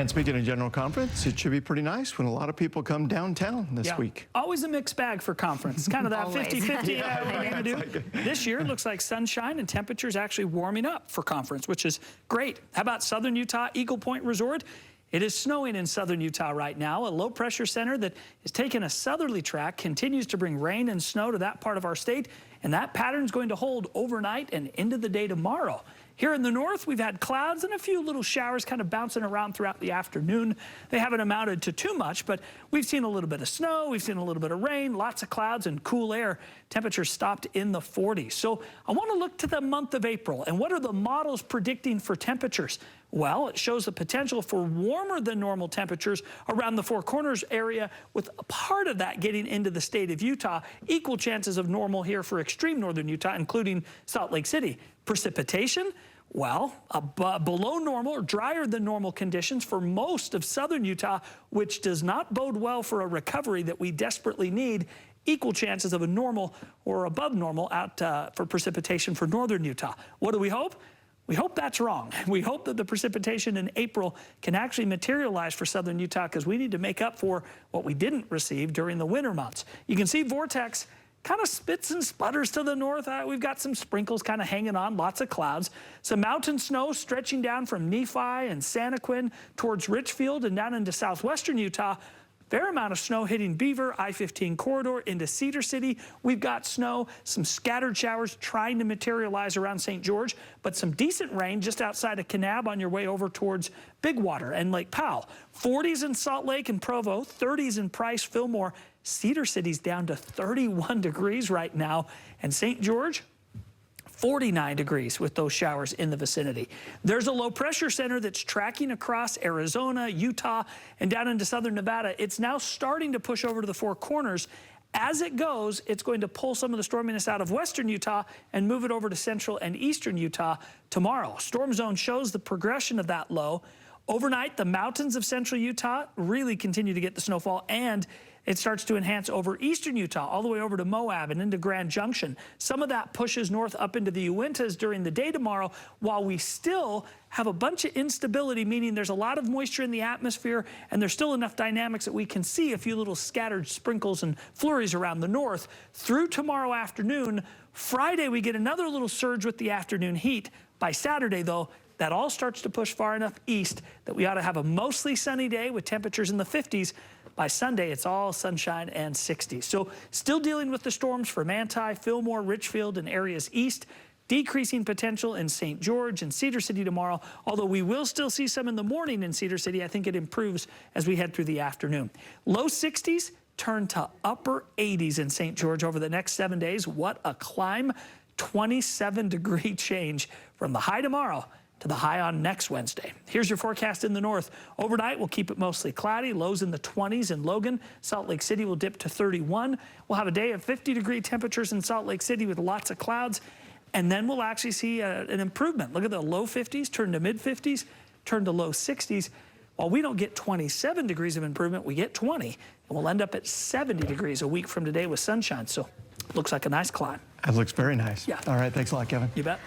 And speaking of General Conference, it should be pretty nice when a lot of people come downtown this week. Always a mixed bag for conference. Kind of that 50-50. What are you going to do? This year, it looks like sunshine and temperatures actually warming up for conference, which is great. How about Southern Utah Eagle Point Resort? It is snowing in southern Utah right now. A low-pressure center that is taking a southerly track continues to bring rain and snow to that part of our state, and that pattern is going to hold overnight and into the day tomorrow. Here in the north, we've had clouds and a few little showers kind of bouncing around throughout the afternoon. They haven't amounted to too much, but we've seen a little bit of snow, we've seen a little bit of rain, lots of clouds and cool air. Temperatures stopped in the 40s. So I want to look to the month of April, and what are the models predicting for temperatures? Well, it shows the potential for warmer than normal temperatures around the Four Corners area, with a part of that getting into the state of Utah. Equal chances of normal here for extreme northern Utah, including Salt Lake City. Precipitation? Well, below normal or drier than normal conditions for most of southern Utah, which does not bode well for a recovery that we desperately need. Equal chances of a normal or above normal out for precipitation for northern Utah. What do we hope? We hope that's wrong. We hope that the precipitation in April can actually materialize for southern Utah, because we need to make up for what we didn't receive during the winter months. You can see vortex kind of spits and sputters to the north. We've got some sprinkles kind of hanging on, lots of clouds. Some mountain snow stretching down from Nephi and Santaquin towards Richfield and down into southwestern Utah. Fair amount of snow hitting Beaver, I-15 corridor into Cedar City. We've got snow, some scattered showers trying to materialize around St. George, but some decent rain just outside of Kanab on your way over towards Bigwater and Lake Powell. 40s in Salt Lake and Provo, 30s in Price, Fillmore. Cedar City's down to 31 degrees right now, and St. George, 49 degrees with those showers in the vicinity. There's a low pressure center that's tracking across Arizona, Utah, and down into southern Nevada. It's now starting to push over to the Four Corners. As it goes, it's going to pull some of the storminess out of western Utah and move it over to central and eastern Utah tomorrow. Storm zone shows the progression of that low. Overnight, the mountains of central Utah really continue to get the snowfall, and it starts to enhance over eastern Utah, all the way over to Moab and into Grand Junction. Some of that pushes north up into the Uintas during the day tomorrow, while we still have a bunch of instability, meaning there's a lot of moisture in the atmosphere, and there's still enough dynamics that we can see a few little scattered sprinkles and flurries around the north through tomorrow afternoon. Friday, we get another little surge with the afternoon heat. By Saturday, though, that all starts to push far enough east that we ought to have a mostly sunny day with temperatures in the 50s. By Sunday, it's all sunshine and 60s. So still dealing with the storms for Manti, Fillmore, Richfield, and areas east. Decreasing potential in St. George and Cedar City tomorrow, although we will still see some in the morning in Cedar City. I think it improves as we head through the afternoon. Low 60s turn to upper 80s in St. George over the next 7 days. What a climb. 27-degree change from the high tomorrow to the high on next Wednesday. Here's your forecast in the north. Overnight, we'll keep it mostly cloudy. Lows in the 20s in Logan. Salt Lake City will dip to 31. We'll have a day of 50-degree temperatures in Salt Lake City with lots of clouds. And then we'll actually see an improvement. Look at the low 50s turn to mid-50s, turn to low 60s. While we don't get 27 degrees of improvement, we get 20. And we'll end up at 70 degrees a week from today with sunshine. So looks like a nice climb. That looks very nice. Yeah. All right, thanks a lot, Kevin. You bet.